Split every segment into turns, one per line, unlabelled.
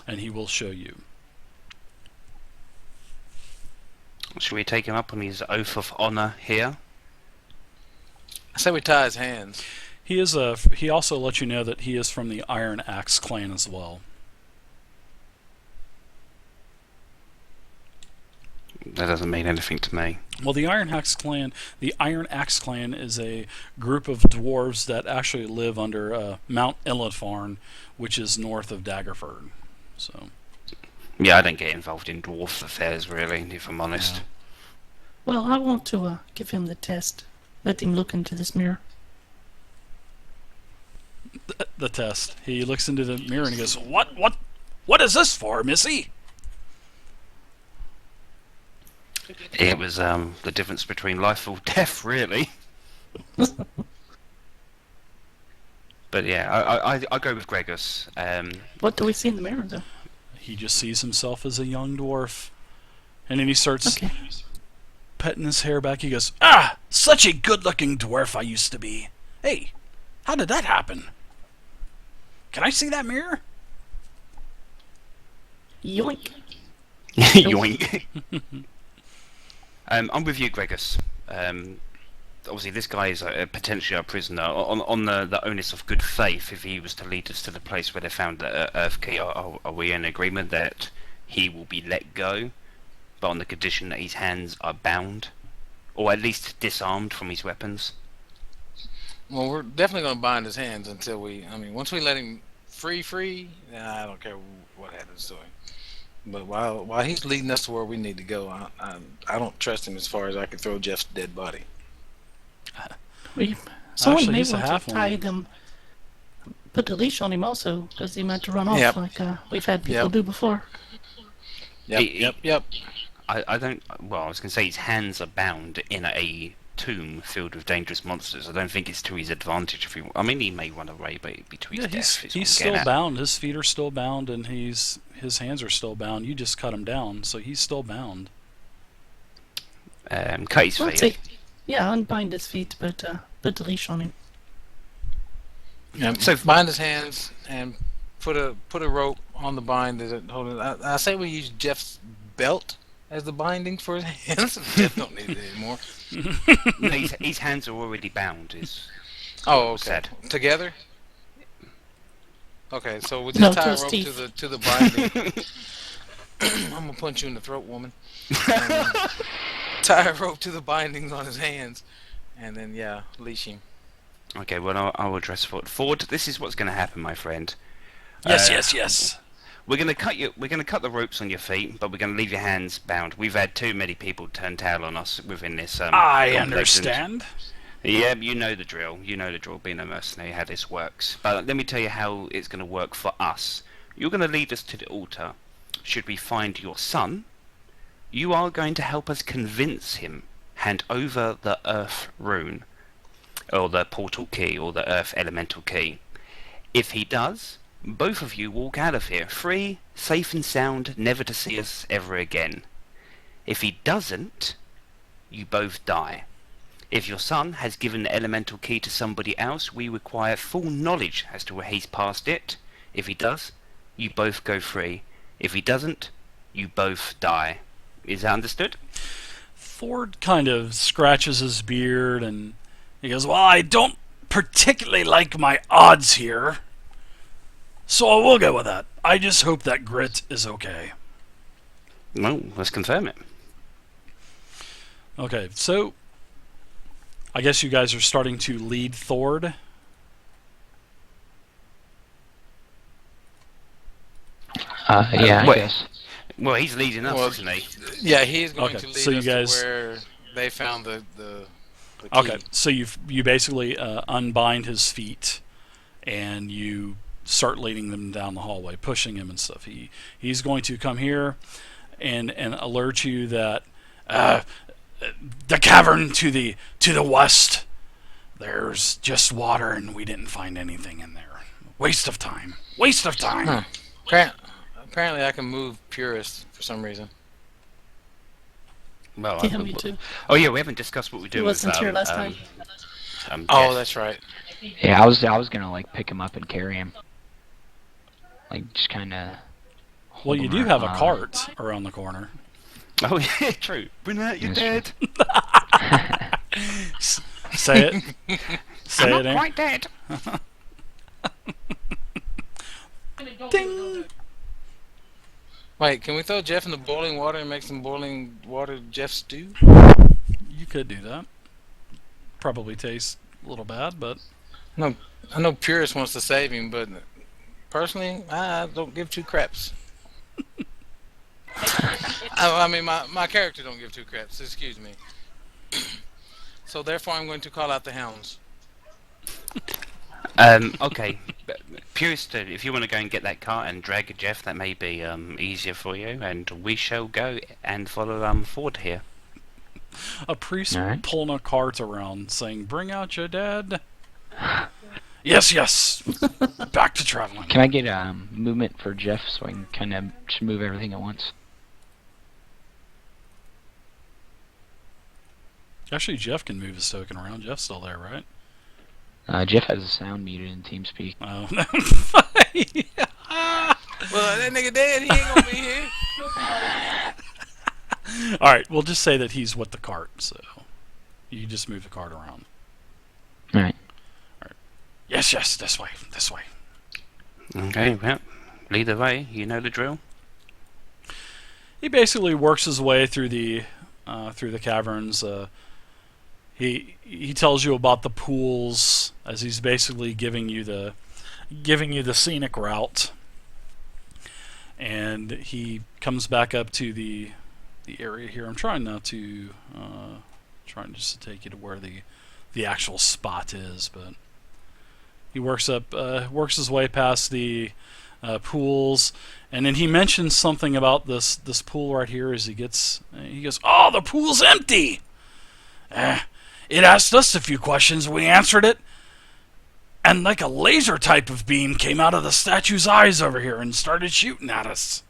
and he will show you.
Should we take him up on his oath of honor here?
I say we tie his hands.
He is He also lets you know that he is from the Iron Axe clan as well.
That doesn't mean anything to me.
Well, the Iron Axe clan is a group of dwarves that actually live under Mount Illitharn, which is north of Daggerford. So.
Yeah, I don't get involved in dwarf affairs, really, if I'm honest.
Yeah.
Well, I want to give him the test. Let him look into this mirror.
The test. He looks into the mirror and he goes, What is this for, Missy?"
It was the difference between life or death, really. But yeah, I go with Gregos.
What do we see in the mirror, though?
He just sees himself as a young dwarf. And then he starts petting his hair back. He goes, "Ah, such a good-looking dwarf I used to be. Hey, how did that happen? Can I see that mirror?"
Yoink.
Yoink. I'm with you, Gregos. Obviously, this guy is potentially our prisoner. On the onus of good faith, if he was to lead us to the place where they found the Earth Key, are we in agreement that he will be let go, but on the condition that his hands are bound, or at least disarmed from his weapons?
Well, we're definitely going to bind his hands until once we let him free, I don't care what happens to him. But while he's leading us to where we need to go, I don't trust him as far as I can throw Jeff's dead body.
Someone
Actually,
may
he's a
want to
half-one.
tie them, put the leash on him also, because he meant to run off
Yep.
like we've had people
Yep.
do before.
Yep.
I don't. Well, I was going to say his hands are bound in a tomb filled with dangerous monsters. I don't think it's to his advantage if he. I mean, he may run away, but it'd be to his
Yeah,
death. is what I'm
he's
getting
still
at.
bound. His feet are still bound, and his hands are still bound. You just cut him down, so he's still bound.
Cut his
Well,
feet.
unbind his feet, but put the leash on him.
Yeah, so bind his hands and put a rope on the bind that hold it. I say we use Jeff's belt as the binding for his hands. Jeff don't need it anymore.
No, his hands are already bound. Is
Oh, okay.
said.
Together. Okay, so we'll
No,
just tie
to
a
his
rope
teeth.
to the binding. I'm gonna punch you in the throat, woman. Tie a rope to the bindings on his hands, and then leash him.
Okay, well, I'll address Ford. Ford, this is what's going to happen, my friend.
Yes.
We're going to cut you. We're going to cut the ropes on your feet, but we're going to leave your hands bound. We've had too many people turn tail on us within this.
I
complex.
understand.
Yeah, you know the drill. You know the drill. Being a mercenary, how this works. But let me tell you how it's going to work for us. You're going to lead us to the altar. Should we find your son, you are going to help us convince him. Hand over the Earth rune, or the portal key, or the Earth elemental key. If he does, both of you walk out of here, free, safe and sound, never to see us ever again. If he doesn't, you both die. If your son has given the elemental key to somebody else, we require full knowledge as to where he's passed it. If he does, you both go free. If he doesn't, you both die. Is that understood?
Ford kind of scratches his beard and he goes, "Well, I don't particularly like my odds here, so I will go with that. I just hope that Grit is okay."
No, let's confirm it.
Okay, so I guess you guys are starting to lead Thord.
I
Wait.
guess.
Well, he's leading us,
Well,
isn't he?
Yeah, he's going
Okay,
to lead
so you
us
guys-
to where they found the key.
Okay, so you basically unbind his feet and you start leading them down the hallway, pushing him and stuff. He's going to come here and alert you that the cavern to the west, there's just water and we didn't find anything in there. Waste of time. Waste of time.
Huh. Apparently, I can move Purist for some reason.
Well,
Yeah, me too.
Oh yeah, we haven't discussed what we do.
He wasn't
with,
here last time.
Oh,
Jeff.
that's right.
Yeah, I was gonna like pick him up and carry him. Like just kind of
Well, you do have a cart around the corner.
Oh yeah, true. Bring out your
That's
dead.
Say it. Say
I'm
it.
not
Aaron.
quite dead.
Ding.
Wait, can we throw Jeff in the boiling water and make some boiling water Jeff stew?
You could do that. Probably tastes a little bad, but
No, I know Purist wants to save him, but personally, I don't give two craps. I mean, my character don't give two craps. Excuse me. So therefore, I'm going to call out the hounds.
Okay. Purist, if you want to go and get that cart and drag Jeff, that may be easier for you, and we shall go and follow Ford here.
a priest
All right.
pulling a cart around saying, "Bring out your dead." Yes, yes. Back to traveling.
Can I get movement for Jeff so I can kind of just move everything at once?
Actually, Jeff can move his token around. Jeff's still there, right?
Jeff has a sound muted in TeamSpeak.
Oh.
Well, that nigga dead. He ain't gonna be here.
All right, we'll just say that he's with the cart, so you just move the cart around.
All right.
Yes, yes, this way, this way.
Okay, well, lead the way. You know the drill.
He basically works his way through the caverns. He tells you about the pools as he's basically giving you the scenic route, and he comes back up to the area here. I'm trying not to trying just to take you to where the actual spot is, but he works his way past the pools, and then he mentions something about this pool right here as he goes, "Oh, the pool's empty. It asked us a few questions. We answered it, and like a laser type of beam came out of the statue's eyes over here and started shooting at us.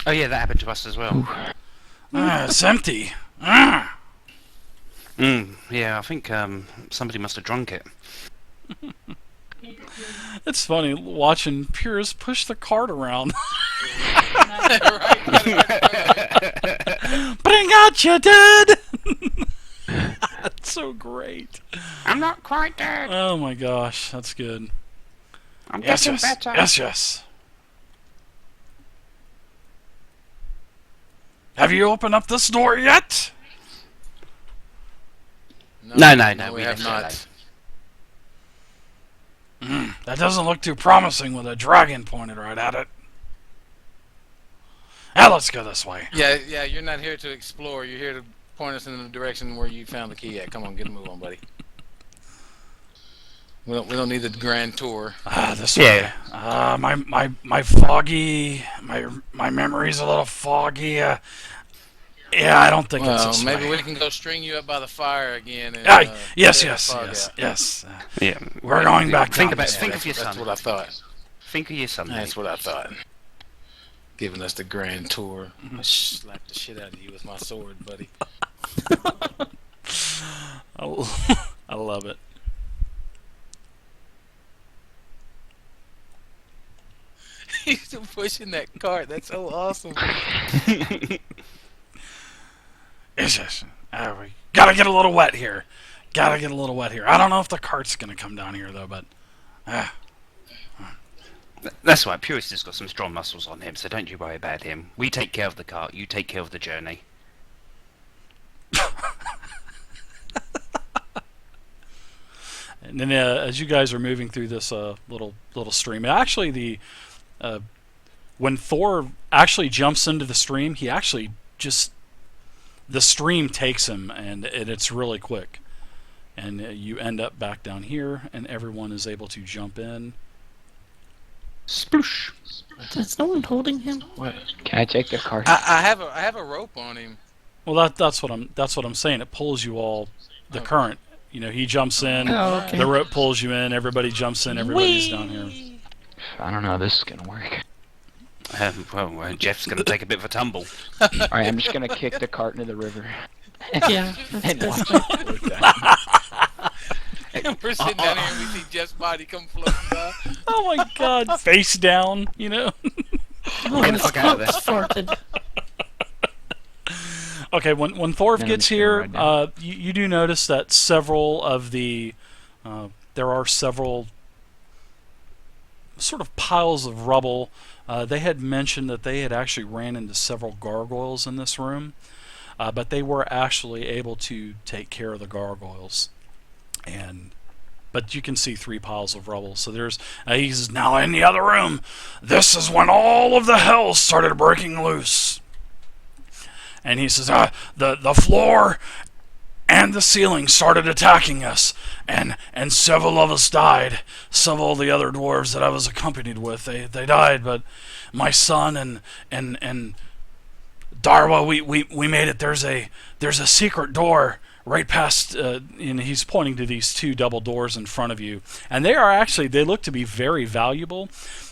Oh yeah, that happened to us as well.
It's empty.
Yeah, I think somebody must have drunk it.
It's funny watching Purist push the cart around. Bring out your dead. That's so great.
I'm not quite dead.
Oh my gosh, that's good.
I'm
Yes,
getting
yes,
better.
yes, yes. Have you opened up this door yet?
No,
we have
left it
not.
That doesn't look too promising with a dragon pointed right at it. Now let's go this way.
Yeah, you're not here to explore. You're here to point us in the direction where you found the key at. Come on, get a move on, buddy. We don't need the grand tour.
This
Yeah.
way. My foggy, my memory's a little foggy. Yeah, I don't think it's
Well,
this
maybe
way.
we can go string you up by the fire again. And,
Yes,
clear the
yes,
fog
yes,
out.
yes.
Yeah.
We're going back
Think
down
about
this
think
way.
of your
That's
son.
what I thought.
Think of your son.
That's what I thought. Giving us the grand tour.
Mm-hmm.
I slap the shit out of you with my sword, buddy.
I love it.
He's still pushing that cart. That's so awesome.
Yes, yes. We gotta get a little wet here. I don't know if the cart's gonna come down here though, but
That's right. Purist has got some strong muscles on him, so don't you worry about him. We take care of the cart. You take care of the journey.
And then as you guys are moving through this little stream, actually when Thor actually jumps into the stream, he actually just the stream takes him, and it's really quick. And you end up back down here, and everyone is able to jump in.
Sploosh.
Is no one holding him?
Can I take the cart?
I have a rope on him.
Well, that's what I'm saying. It pulls you all the current. You know, he jumps in,
Oh, okay.
the rope pulls you in, everybody jumps in, everybody's down here.
I don't know how this is gonna work.
Jeff's going to take a bit of a tumble.
All right, I'm just gonna kick the cart into the river.
Yeah, that's
And
the
watch
best way.
it float down.
We're sitting down here and we see Jeff's body come floating by.
Oh my God, face down, you know.
Oh,
Get the
his
fuck out of there.
pumps farted.
Okay, when Thorv
No,
gets
I'm
here,
right now.
you do notice that several of the there are several sort of piles of rubble. They had mentioned that they had actually ran into several gargoyles in this room, but they were actually able to take care of the gargoyles. But you can see 3 piles of rubble. So there's he says, now in the other room, this is when all of the hell started breaking loose. And he says, the floor and the ceiling started attacking us, and several of us died. Several of the other dwarves that I was accompanied with, they died, but my son and Darwa, we made it. There's a secret door right past, and he's pointing to these 2 double doors in front of you, and they look to be very valuable,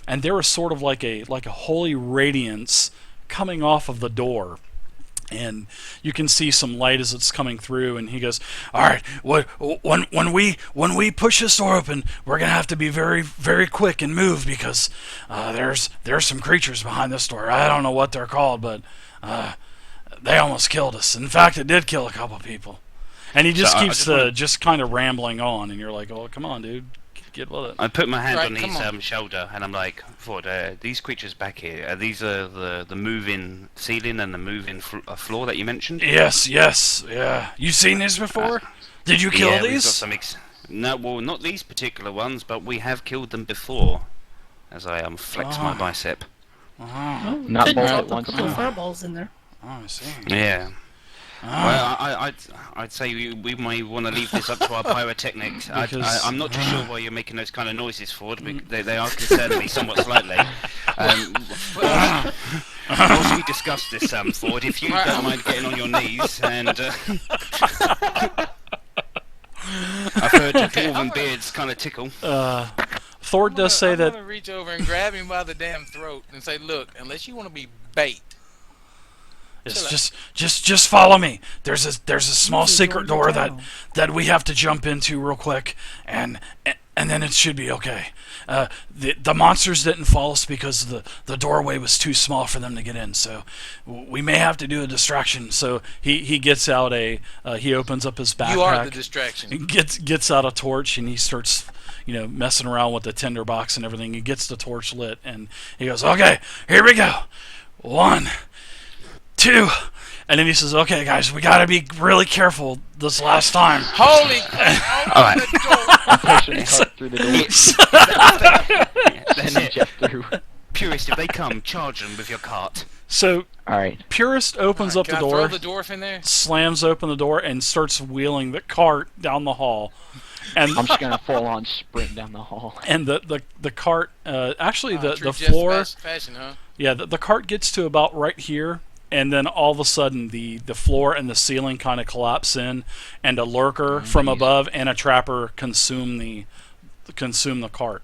and there is sort of like a holy radiance coming off of the door. And you can see some light as it's coming through, and he goes, all right, when we push this door open, we're gonna have to be very, very quick and move, because there's some creatures behind this door. I don't know what they're called, but they almost killed us. In fact, it did kill a couple people. And he just
So I
keeps
just wanna-
just kind of rambling on, and you're like, oh, come on, dude, get with it.
I put my hand
Right,
on
come
his
on.
shoulder, and I'm like, Ford, these creatures back here, these are the moving ceiling and the moving floor that you mentioned?
Yes, yeah. You seen these before? Did you kill
yeah, we've got
these?
some no, well, not these particular ones, but we have killed them before. As I flex my bicep.
Oh,
Not
Did
both
drop
at
a
once.
couple of fireballs in there.
I see.
Yeah.
Ah.
Well, I'd say we may want to leave this up to our pyrotechnics.
Because-
I'm not too sure why you're making those kind of noises, Ford. They are concerning me somewhat slightly. Whilst we discuss this, Ford, if you don't mind getting on your knees and... I've heard the dwarven beards kind of tickle.
Thor does say
I'm
that
gonna reach over and grab him by the damn throat and say, "Look, unless you want to be bait,
it's just follow me. There's a small
This is
secret
Georgia
door
Town.
that we have to jump into real quick, and then it should be okay. The monsters didn't follow us because the doorway was too small for them to get in, so we may have to do a distraction." So he gets out he opens up his backpack.
you are the distraction."
Gets out a torch, and he starts messing around with the tinderbox and everything. He gets the torch lit, and he goes, okay, here we go, 1, 2, and then he says, okay guys, we gotta be really careful this last time.
Holy crap!
Alright.
Open the door.
Pushing Hart through the door.
Then
Send Jeff through.
Purist, if they come, charge them with your cart.
So
Alright.
Purist opens up
Can
the
I
door,
throw the dwarf in there?
slams open the door, and starts wheeling the cart down the hall. And
I'm just gonna full on sprint down the hall.
and the cart actually
True
the
Jeff
floor
fashion, huh?
yeah the cart gets to about right here, and then all of a sudden the floor and the ceiling kind of collapse in, and a lurker from above and a trapper consume the cart.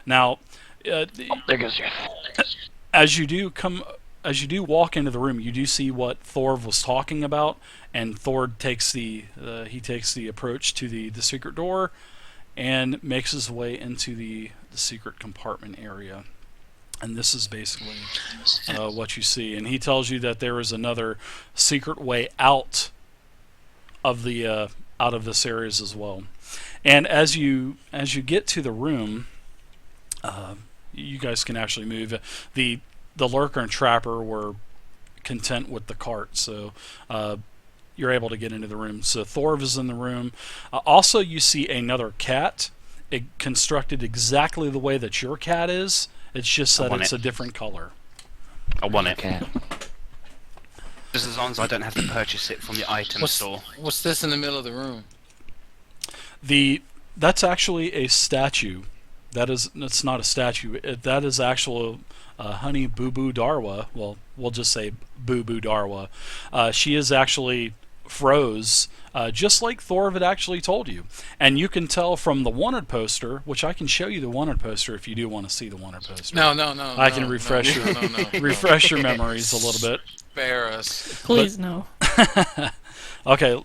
Now
There goes Jeff.
as you do walk into the room, you do see what Thorv was talking about, and Thor takes the approach to the secret door and makes his way into the secret compartment area. And this is basically what you see. And he tells you that there is another secret way out of this area as well. And as you get to the room, you guys can actually move. The lurker and trapper were content with the cart, so you're able to get into the room. So Thorv is in the room. Also, you see another cat, constructed exactly the way that your cat is. It's just that it's a different color.
I want it.
Okay.
Just as long as I don't have to purchase it from the item store.
What's this in the middle of the room?
That's actually a statue. It's not a statue. That is actual Honey Boo Boo Darwa. Well, we'll just say Boo Boo Darwa. She is actually froze, just like Thorv had actually told you. And you can tell from the wanted poster, which I can show you the wanted poster if you do want to see the wanted poster.
No.
I can refresh refresh your memories a little bit.
Spare us.
Please, no.
Okay.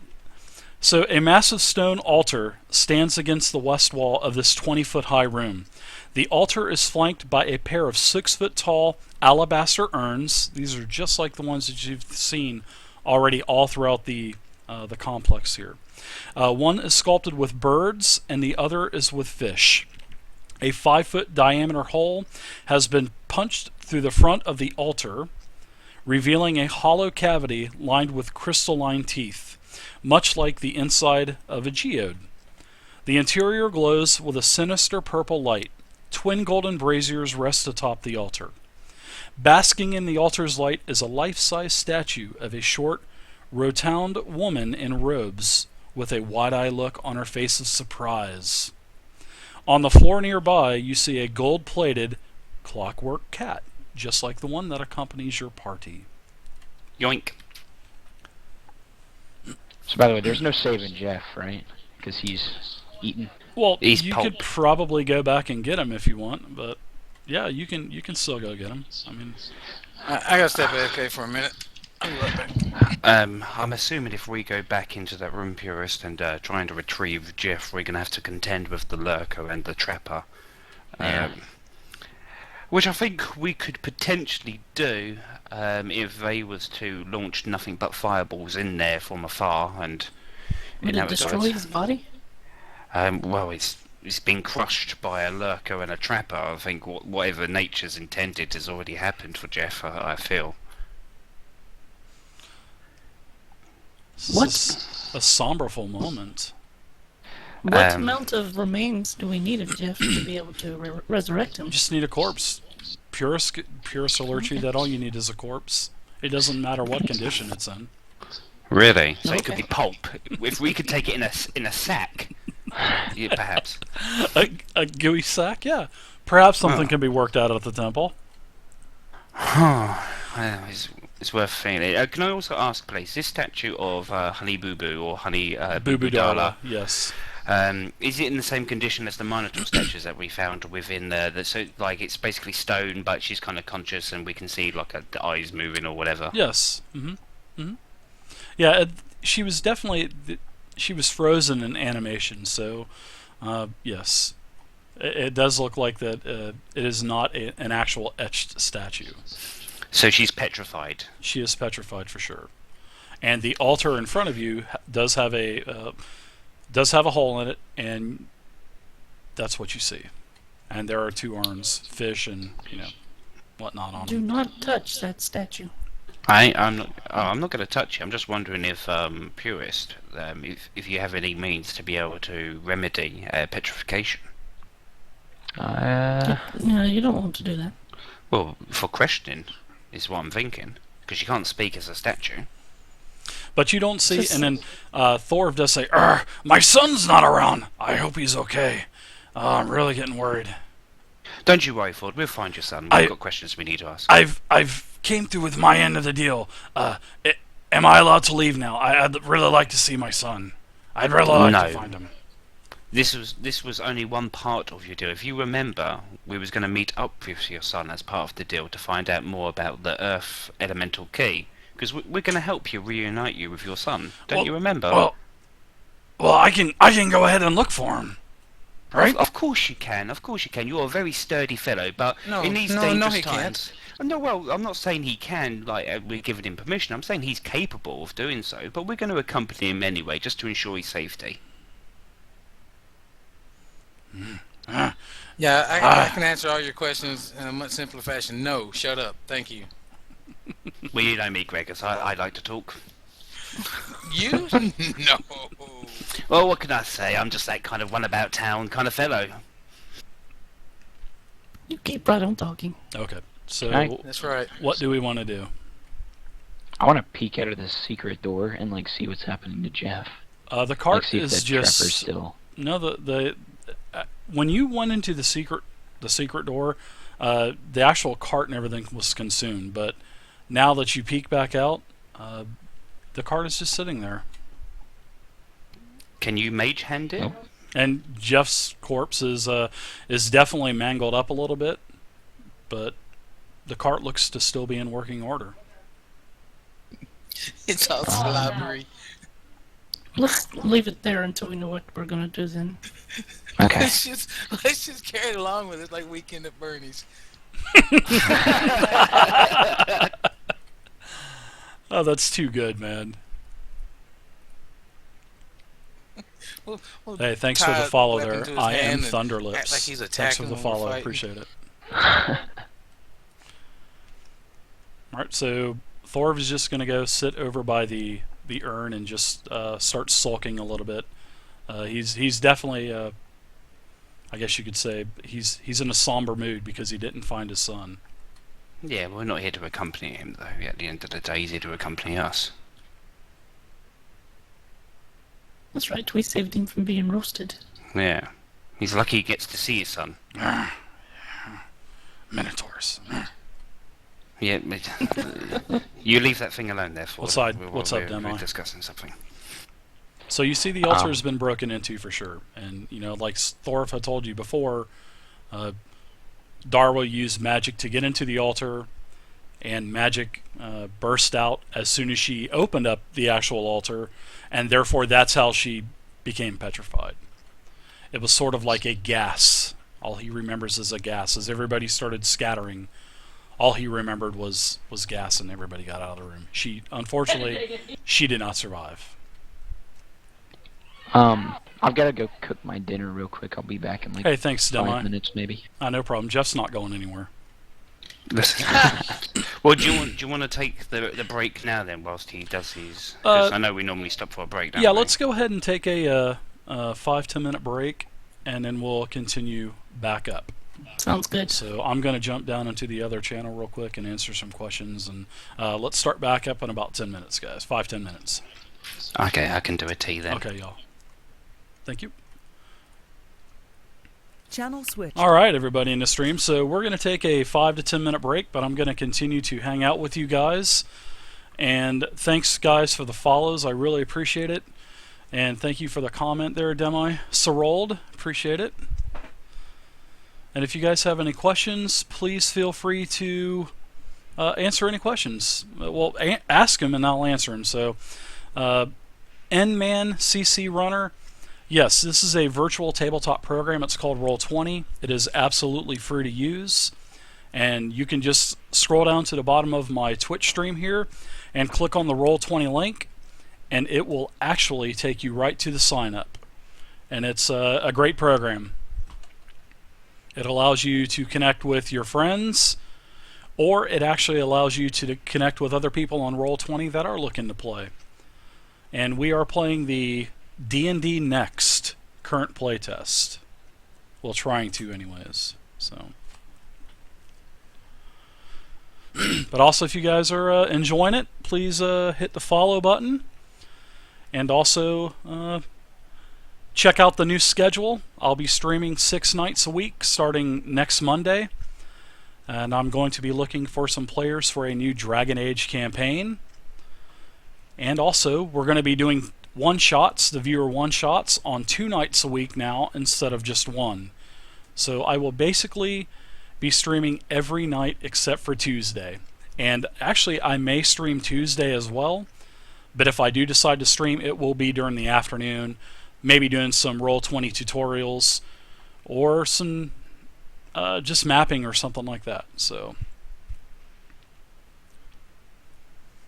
So a massive stone altar stands against the west wall of this 20-foot high room. The altar is flanked by a pair of 6-foot-tall alabaster urns. These are just like the ones that you've seen already all throughout the complex here. One is sculpted with birds, and the other is with fish. A 5-foot diameter hole has been punched through the front of the altar, revealing a hollow cavity lined with crystalline teeth, much like the inside of a geode. The interior glows with a sinister purple light. Twin golden braziers rest atop the altar. Basking in the altar's light is a life-size statue of a short, rotund woman in robes, with a wide-eyed look on her face of surprise. On the floor nearby, you see a gold-plated clockwork cat, just like the one that accompanies your party.
Yoink.
So by the way, there's no saving Jeff, right? Because he's eaten.
Well,
He's
you
pulp.
could probably go back and get him if you want, but yeah, you can still go get him. I mean,
I gotta step AFK for a minute. I'll be right back.
I'm assuming if we go back into that room, Purist, and trying to retrieve Jeff, we're going to have to contend with the Lurker and the Trapper.
Yeah.
Which I think we could potentially do if they was to launch nothing but fireballs in there from afar and...
Would
in
it
other
destroy
words-
his body?
Well, it's been crushed by a Lurker and a Trapper. I think whatever nature's intended has already happened for Jeff, I feel.
this
What?
is a somberful moment.
What
Um,
amount of remains do we need of Jeff to be able to resurrect
You
him?
just need a corpse. Purist alert you that all you need is a corpse. It doesn't matter what condition it's in.
Really? So it could
Okay.
be pulp. If we could take it in a sack, yeah, perhaps.
A gooey sack, yeah. Perhaps something
Oh.
can be worked out at the temple.
It's worth thinking. Can I also ask, please, this statue of Honey Boo Boo or Honey
Boo Boo
Dala,
Dala, yes.
is it in the same condition as the Minotaur statues that we found within the so like it's basically stone, but she's kind of conscious and we can see like the eyes moving or whatever?
Yes. Yeah, she was definitely she was frozen in animation, so yes, it does look like that. It is not an actual etched statue.
So she's petrified.
She is petrified for sure. And the altar in front of you does have a hole in it, and that's what you see. And there are 2 urns, fish, and whatnot on
Do
them.
not touch that statue.
I'm not going to touch it. I'm just wondering if Purist, if you have any means to be able to remedy petrification.
No, you don't want to do that.
Well, for questioning is what I'm thinking, because you can't speak as a statue.
But you don't see,
Just-
and then Thor does say, my son's not around. I hope he's okay. I'm really getting worried.
Don't you worry, Ford. We'll find your son. We've got questions we need to ask.
I've came through with my end of the deal. Am I allowed to leave now? I'd really like to see my son. I'd really like
No.
to find him.
This was only one part of your deal. If you remember, we was going to meet up with your son as part of the deal to find out more about the Earth Elemental Key, because we're going to help you reunite you with your son. Don't you remember?
Well, I can go ahead and look for him. Right?
Of course you can. Of course you can. You're a very sturdy fellow, but in these dangerous
he
times. No, well, I'm not saying he can. Like we're giving him permission. I'm saying he's capable of doing so. But we're going to accompany him anyway, just to ensure his safety.
Yeah, I can answer all your questions in a much simpler fashion. No, shut up. Thank you.
Well, you know me, Gregor. So I like to talk.
You? No.
Well, what can I say? I'm just that kind of one-about town kind of fellow.
You keep right on talking.
Okay. So,
Right.
That's right.
what do we want to do?
I want to peek out of this secret door and like see what's happening to Jeff.
The
Like
cart
see if
is
that Trapper's
just
still.
no. The when you went into the secret door, the actual cart and everything was consumed. But now that you peek back out, the cart is just sitting there.
Can you mage hand it?
Nope.
And Jeff's corpse is definitely mangled up a little bit, but the cart looks to still be in working order.
It's all slobbery.
Let's leave it there until we know what we're gonna do then.
Okay.
Let's just carry it along with it like Weekend at Bernie's.
Oh, that's too good, man.
We'll
Hey, thanks for
tie
the
a
follow
weapon
there.
to his
I am
hand and
Thunderlips.
act like he's
Thanks for
attacking
the
when we're
follow.
fighting.
Appreciate it. All right, so Thorv is just going to go sit over by the urn and just start sulking a little bit. He's definitely, I guess you could say, he's in a somber mood because he didn't find his son.
Yeah, we're not here to accompany him, though. At the end of the day, he's here to accompany us.
That's right, we saved him from being roasted.
Yeah. He's lucky he gets to see his son.
Minotaurs.
Yeah, you leave that thing alone, therefore.
What's up, Demo?
We're discussing something.
So you see the altar has been broken into for sure. And, like Thorf had told you before, Darwa used magic to get into the altar, and magic burst out as soon as she opened up the actual altar, and therefore that's how she became petrified. It was sort of like a gas. All he remembers is a gas. As everybody started scattering, all he remembered was gas, and everybody got out of the room. Unfortunately, she did not survive.
I've got to go cook my dinner real quick. I'll be back in like
Hey, thanks,
5
Demi.
minutes maybe.
No problem. Jeff's not going anywhere.
Listen. Well, do you want to take the break now then, whilst he does his? Because I know we normally stop for a break. Don't
Yeah,
we?
let's go ahead and take a 5-10 minute break, and then we'll continue back up.
Sounds good.
So I'm going to jump down into the other channel real quick and answer some questions, and let's start back up in about 10 minutes, guys. 5-10 minutes.
Okay, I can do a tea then.
Okay, y'all. Thank you.
Channel switch.
All right, everybody in the stream. So we're going to take a 5 to 10 minute break, but I'm going to continue to hang out with you guys. And thanks, guys, for the follows. I really appreciate it. And thank you for the comment there, Demi. Sarold, appreciate it. And if you guys have any questions, please feel free to answer any questions. Well, ask them and I'll answer them. So, Nman CC Runner. Yes, this is a virtual tabletop program. It's called Roll20. It is absolutely free to use. And you can just scroll down to the bottom of my Twitch stream here and click on the Roll20 link, and it will actually take you right to the sign up. And it's a great program. It allows you to connect with your friends, or it actually allows you to connect with other people on Roll20 that are looking to play. And we are playing the D&D Next current playtest. Well, trying to anyways. So, but also if you guys are enjoying it, please hit the follow button, and also check out the new schedule. I'll be streaming 6 nights a week starting next Monday, and I'm going to be looking for some players for a new Dragon Age campaign. And also, we're going to be doing one-shots, the viewer one-shots, on 2 nights a week now instead of just 1. So I will basically be streaming every night except for Tuesday. And actually, I may stream Tuesday as well, but if I do decide to stream, it will be during the afternoon, maybe doing some Roll20 tutorials, or some just mapping or something like that. So,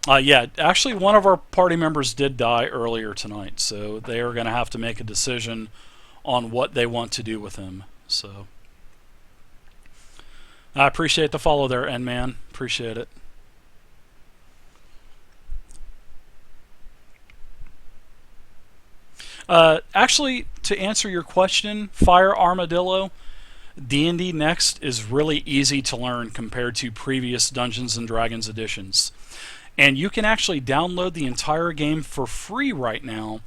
yeah, actually one of our party members did die earlier tonight, so they are going to have to make a decision on what they want to do with him. So, I appreciate the follow there, N-Man. Appreciate it. Actually, to answer your question, Fire Armadillo, D&D Next is really easy to learn compared to previous Dungeons & Dragons editions. And you can actually download the entire game for free right now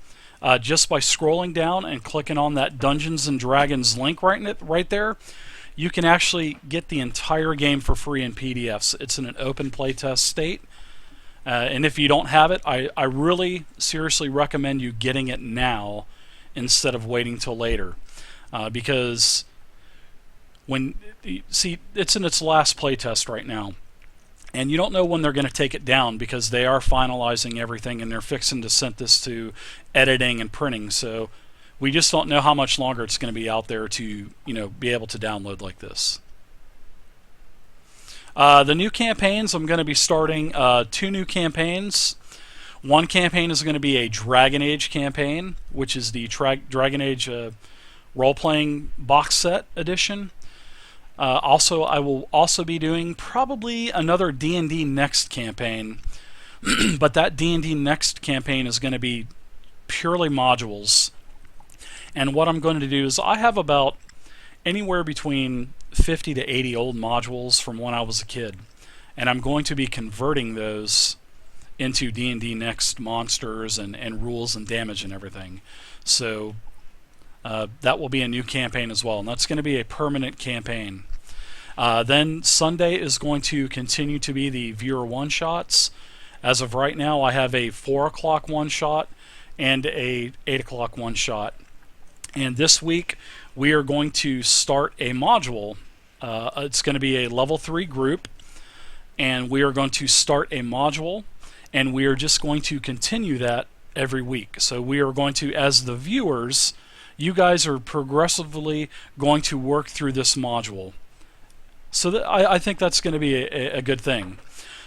just by scrolling down and clicking on that Dungeons & Dragons link right there. You can actually get the entire game for free in PDFs. It's in an open playtest state. And if you don't have it, I really seriously recommend you getting it now instead of waiting till later. Because it's in its last playtest right now. and you don't know when they're going to take it down because they are finalizing everything and they're fixing to send this to editing and printing. So we just don't know how much longer it's going to be out there to be able to download like this. The new campaigns, I'm going to be starting 2 new campaigns. One campaign is going to be a Dragon Age campaign, which is the Dragon Age role-playing box set edition. Also, I will also be doing probably another D&D Next campaign, but that D&D Next campaign is going to be purely modules. And what I'm going to do is I have about anywhere between 50 to 80 old modules from when I was a kid, and I'm going to be converting those into D&D Next monsters and rules and damage and everything. So that will be a new campaign as well, and that's going to be a permanent campaign. Then Sunday is going to continue to be the viewer one-shots. As of right now, I have a 4 o'clock one-shot and a 8 o'clock one-shot. And this week, we are going to start a module. It's going to be a level 3 group, and we are going to start a module, and we are just going to continue that every week. So we are going to, as the viewers, you guys are progressively going to work through this module. So I think that's going to be a good thing.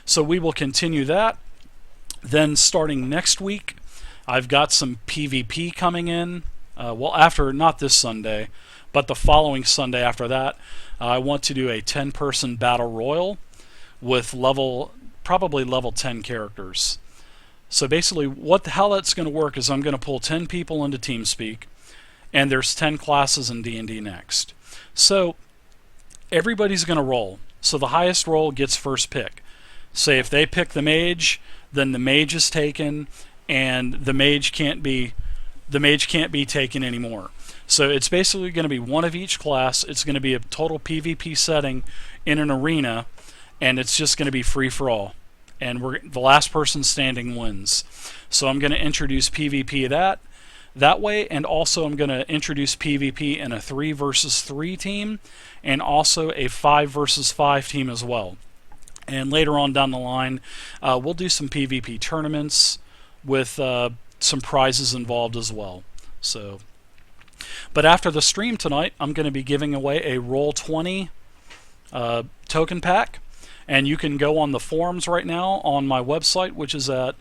So we will continue that. Then starting next week, I've got some PvP coming in. Well, after, not this Sunday, but the following Sunday after that, I want to do a 10-person battle royal with probably level 10 characters. So basically, how that's going to work is I'm going to pull 10 people into TeamSpeak, and there's 10 classes in D&D Next. So everybody's going to roll. So the highest roll gets first pick. Say if they pick the mage, then the mage is taken, and the mage can't be taken anymore. So it's basically going to be one of each class. It's going to be a total PvP setting in an arena, and it's just going to be free for all. And the last person standing wins. So I'm going to introduce PvP that way, and also I'm going to introduce PvP in a 3 versus 3 team, and also a 5 versus 5 team as well. And later on down the line, we'll do some PvP tournaments with some prizes involved as well. So, but after the stream tonight, I'm going to be giving away a Roll20 token pack, and you can go on the forums right now on my website, which is at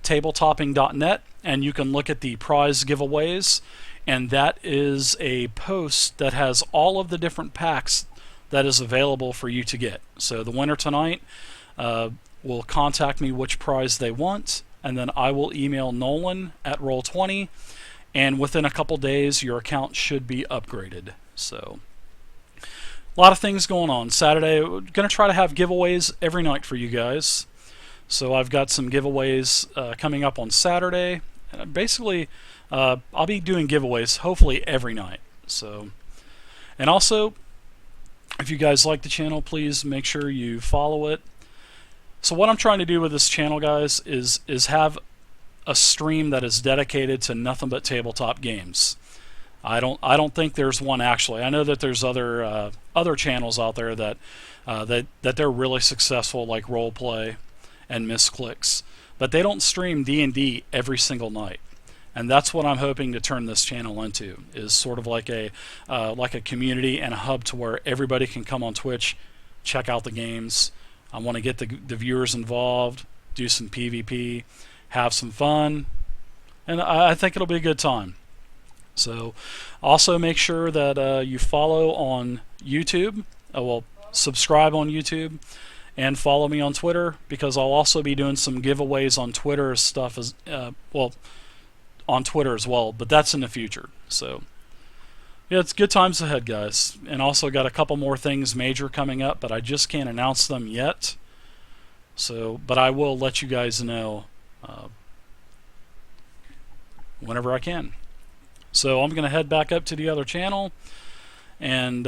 tabletopping.net, and you can look at the prize giveaways, and that is a post that has all of the different packs that is available for you to get. So the winner tonight will contact me which prize they want, and then I will email Nolan at Roll20, and within a couple days your account should be upgraded. So a lot of things going on. Saturday, we're going to try to have giveaways every night for you guys. So I've got some giveaways coming up on Saturday. Basically, I'll be doing giveaways hopefully every night. So, and also, if you guys like the channel, please make sure you follow it. So what I'm trying to do with this channel, guys, is have a stream that is dedicated to nothing but tabletop games. I don't think there's one actually. I know that there's other channels out there that they're really successful, like Roleplay and Misclicks, but they don't stream D&D every single night. And that's what I'm hoping to turn this channel into, is sort of like a community and a hub to where everybody can come on Twitch, check out the games. I want to get the viewers involved, do some PvP, have some fun, and I think it'll be a good time. So also make sure that you follow on YouTube, subscribe on YouTube, and follow me on Twitter, because I'll also be doing some giveaways on Twitter stuff on Twitter as well, but that's in the future. So yeah, it's good times ahead, guys. And also got a couple more things major coming up, but I just can't announce them yet. So, but I will let you guys know whenever I can. So I'm going to head back up to the other channel, and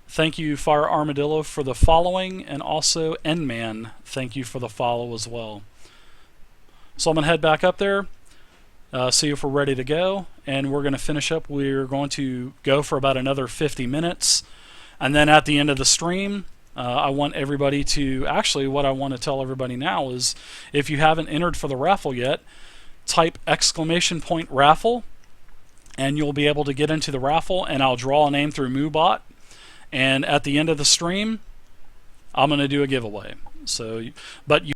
thank you, Fire Armadillo, for the following, and also Endman, thank you for the follow as well. So I'm going to head back up there, see if we're ready to go, and we're going to finish up. We're going to go for about another 50 minutes, and then at the end of the stream, I want everybody to, actually what I want to tell everybody now is, if you haven't entered for the raffle yet, type !raffle and you'll be able to get into the raffle, and I'll draw a name through MooBot, and at the end of the stream I'm going to do a giveaway. So, but you